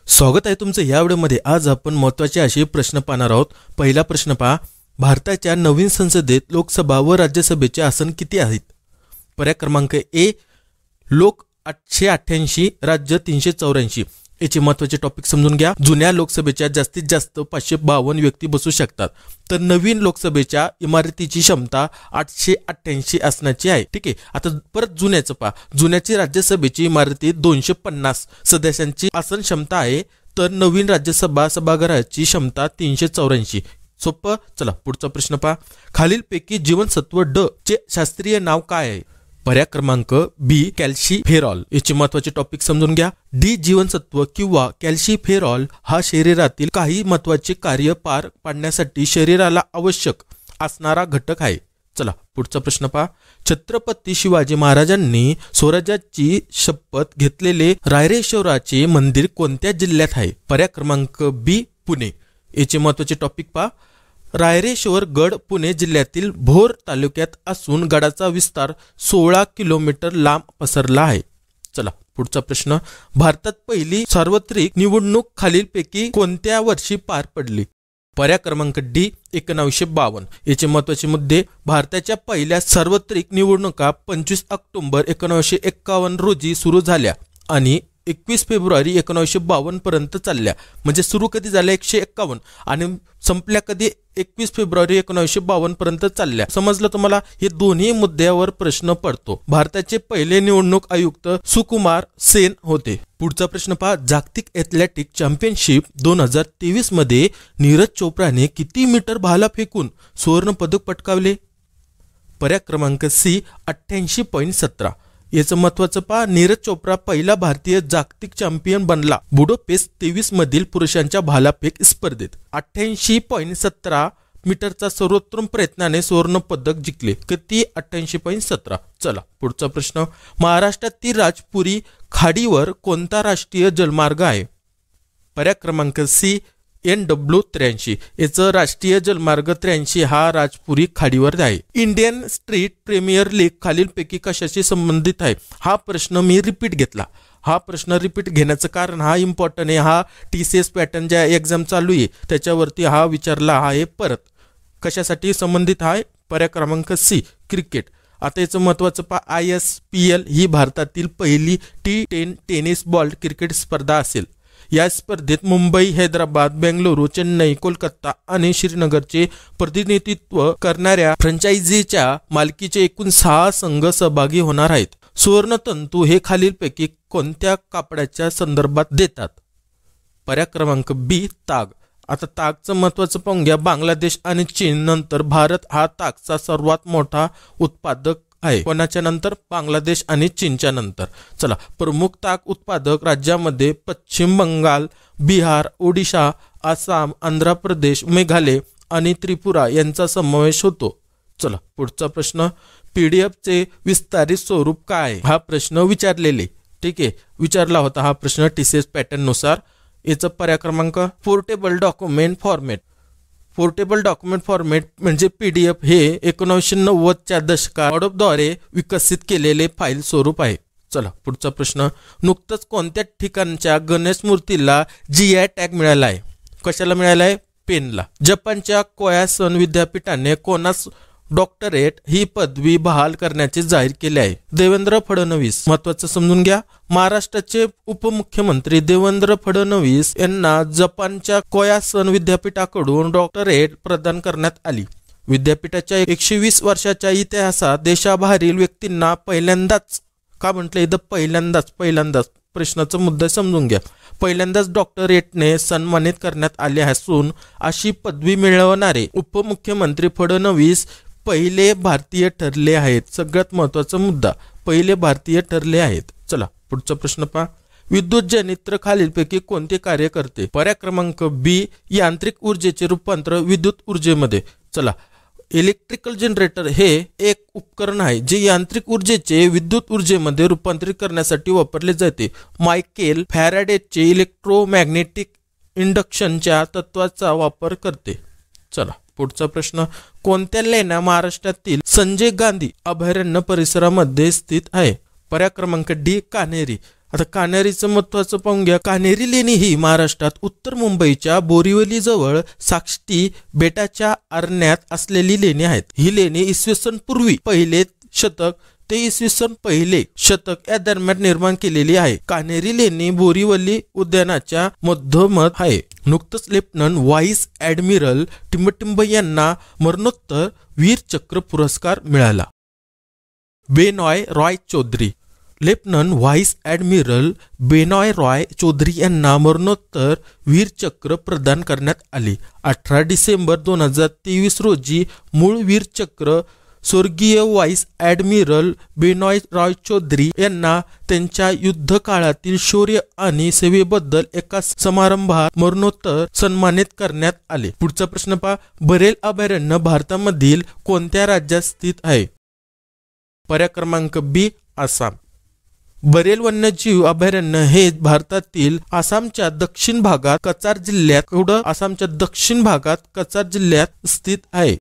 स्वागत आहे तुमचं या व्हिडिओमध्ये। आज आपण महत्त्वाचे असे प्रश्न पाहणार आहोत। पहिला प्रश्न पहा, भारताच्या नवीन संसदेत लोकसभा व राज्यसभेचे आसन किती आहेत? पर्याय क्रमांक ए लोक 888, राज्य 384। याचे महत्त्वाचे टॉपिक समजून घ्या। जुन्या लोकसभेच्या जास्तीत जास्त 552 व्यक्ती बसू शकतात, तर नवीन लोकसभेच्या इमारतीची क्षमता 888 असण्याची आहे। ठीक आहे, आता परत जुन्याचं पहा, जुन्याची राज्यसभेची इमारतीत 250 सदस्यांची आसन क्षमता आहे, तर नवीन राज्यसभा सभागृहाची क्षमता 384। सोपं। चला पुढचा प्रश्न पहा, खालीलपैकी जीवनसत्व ड चे शास्त्रीय नाव काय आहे? पर्याय क्रमांक बी कॅल्शिफेरॉल। याचे महत्त्वाचे टॉपिक समजून घ्या। डी जीवनसत्व किंवा कॅल्शिफेरॉल हा शरीरातील काही महत्त्वाचे कार्य पार पाडण्यासाठी शरीराला आवश्यक असणारा घटक आहे। चला पुढचा प्रश्न पहा, छत्रपती शिवाजी महाराजांनी स्वराज्याची शपथ घेतलेले रायरेश्वराचे मंदिर कोणत्या जिल्ह्यात आहे? पर्याय क्रमांक बी पुणे। याचे महत्त्वाचे टॉपिक पहा, रायरेश्वर गड पुणे जिल्ह्यातील भोर तालुक्यात असून गडाचा विस्तार 16 किलोमीटर लांब पसरला आहे। चला पुढचा प्रश्न, भारतात पहिली सार्वत्रिक निवडणूक खालीलपैकी कोणत्या वर्षी पार पडली? पर्याय क्रमांक डी 1952। याचे महत्त्वाचे मुद्दे, भारताच्या पहिल्या सार्वत्रिक निवडणुका 25 ऑक्टोबर 1951 रोजी सुरू झाल्या आणि 21 फेब्रुवारी 1952 पर्यंत चालल्या। म्हणजे सुरू कधी झाल्या 151 आणि संपल्या कधी 21 फेब्रुवारी 1952 पर्यंत चालल्या। समजलं तुम्हाला? हे दोन्ही मुद्द्यावर प्रश्न पडतो। भारताचे पहिले निवडणूक आयुक्त सुकुमार सेन होते। पुढचा प्रश्न पहा, जागतिक एथलेटिक चॅम्पियनशिप 2023 मध्ये नीरज चोप्राने किती मीटर भाला फेकून सुवर्ण पदक पटकावले? पर्याय क्रमांक सी 88.17। याचं महत्त्वाचं पहा, नीरज चोप्रा पहिला भारतीय जागतिक चॅम्पियन बनला बुडोपेस्ट 23 मधील पुरुषांच्या भालाफेक स्पर्धेत 88.17 मीटरचा सर्वोत्तम प्रयत्नाने सुवर्ण पदक जिंकले। किती? 88.17। चला पुढचा प्रश्न, महाराष्ट्रातील राजपुरी खाडीवर कोणता राष्ट्रीय जलमार्ग आहे? पर्याय क्रमांक सी NW83। याचं राष्ट्रीय जलमार्ग 83 हा राजपुरी खाडीवर आहे। इंडियन स्ट्रीट प्रीमियर लीग खालीलपैकी कशाशी संबंधित आहे? हा प्रश्न मी रिपीट घेतला। हा प्रश्न रिपीट घेण्याचं कारण हा इम्पॉर्टंट आहे। हा TCS पॅटर्न ज्या एक्झाम चालू आहे त्याच्यावरती हा विचारला आहे। परत कशासाठी संबंधित आहे? पर्याय क्रमांक सी क्रिकेट। आता याचं महत्त्वाचं पहा, ISPL ही भारतातील पहिली T10 टेनिस बॉल क्रिकेट स्पर्धा असेल। या स्पर्धेत मुंबई, हैदराबाद, बेंगळुरू, चेन्नई, कोलकाता आणि श्रीनगरचे प्रतिनिधित्व करणाऱ्या फ्रँचायझीच्या मालकीचे एकूण 6 संघ सहभागी होणार आहेत। सुवर्णतंतू हे खालीलपैकी कोणत्या कापडाच्या संदर्भात देतात? पर्याय क्रमांक बी ताग। आता तागचं महत्त्वाचं पाहून घ्या, बांगलादेश आणि चीन नंतर भारत हा तागचा सर्वात मोठा उत्पादक आहे। कोणाच्या नंतर? बांगलादेश आणि चीनच्या नंतर। चला, प्रमुख ताग उत्पादक राज्यामध्ये पश्चिम बंगाल, बिहार, ओडिशा, आसाम, आंध्र प्रदेश, मेघालय आणि त्रिपुरा यांचा समावेश होतो। चला पुढचा प्रश्न, PDF चे विस्तारित स्वरूप काय? हा प्रश्न विचारलेले, ठीक आहे, विचारला होता हा प्रश्न TCS पॅटर्न नुसार। याचा पर्याय क्रमांक portable document format. Portable document format म्हणजे PDF हे 1990च्या दशकात अडोबद्वारे विकसित केलेले फाईल स्वरूप आहे। चला पुढचा प्रश्न, नुकतंच कोणत्या ठिकाणच्या गणेश मूर्तीला GI टॅग मिळाला आहे? कशाला मिळाला आहे? पेनला। जपानच्या कोयासन विद्यापीठाने कोणास डॉक्टरेट ही पदवी बहाल करण्याचे जाहीर केले आहे? देवेंद्र फडणवीस। महत्त्वाचं समजून घ्या, महाराष्ट्राचे उपमुख्यमंत्री देवेंद्र फडणवीस यांना जपानच्या कोयासन विद्यापीठाकडून डॉक्टरेट प्रदान करण्यात आली। विद्यापीठाच्या 120 वर्षाच्या इतिहासात देशाबाहेरील व्यक्तींना पहिल्यांदाच, का म्हटलं इथं पहिल्यांदाच प्रश्नाचा मुद्दा समजून घ्या, पहिल्यांदाच डॉक्टरेटने सन्मानित करण्यात आले असून अशी पदवी मिळवणारे उपमुख्यमंत्री फडणवीस पहिले भारतीय ठरले आहेत। सगळ्यात महत्त्वाचा मुद्दा, पहिले भारतीय ठरले आहेत। चला पुढचा प्रश्न पहा, विद्युत जनित्र खालीलपैकी कोणते कार्य करते? पर्याय क्रमांक बी यांत्रिक ऊर्जेचे रूपांतर विद्युत ऊर्जेमध्ये। चला, इलेक्ट्रिकल जनरेटर हे एक उपकरण आहे जे यांत्रिक ऊर्जेचे विद्युत ऊर्जेमध्ये रूपांतरित करण्यासाठी वापरले जाते। मायकेल फॅराडेचे इलेक्ट्रोमॅग्नेटिक इंडक्शनच्या तत्वाचा वापर करते। चला पुढचा प्रश्न, कोणत्या लेण्या महाराष्ट्रातील संजय गांधी अभयारण्य परिसरामध्ये स्थित आहे? पर्याय क्रमांक डी कान्हेरी। आता कान्हेरीचं महत्वाचं पाहून घ्या. कान्हेरी लेणी ही महाराष्ट्रात उत्तर मुंबईच्या बोरिवली जवळ साष्टी बेटाच्या अरण्यात असलेली लेणी आहेत. ही लेणी इसवी सन पूर्वी पहिले शतक ते इसवी सन पहिले शतक या दरम्यान निर्माण केलेली आहे. कान्हेरी लेणी बोरिवली उद्यानाच्या मधोमध आहे. नुकतंच लेफ्टनंट व्हाईस ॲडमिरल टिंबटिंब यांना मरणोत्तर वीर चक्र पुरस्कार मिळाला. Benoy Roy Chaudhary. Lieutenant vice admiral Benoy Roy Chaudhary यांना मरणोत्तर वीरचक्र प्रदान करण्यात आले. 18 डिसेंबर 2023 रोजी मूळ वीरचक्र स्वर्गीय व्हाईस ॲडमिरल बेनॉय रॉय चौधरी यांना त्यांच्या युद्धकाळातील शौर्य आणि सेवेबद्दल एका समारंभात मरणोत्तर सन्मानित करण्यात आले. पुढचा प्रश्न पहा. बरेल अभयारण्य भारतामधील कोणत्या राज्यात स्थित आहे? पर्याय क्रमांक बी आसाम. बरेल वन्यजीव अभयारण्य हे भारतातील आसामच्या दक्षिण भागात कचार जिल्ह्यात स्थित आहे.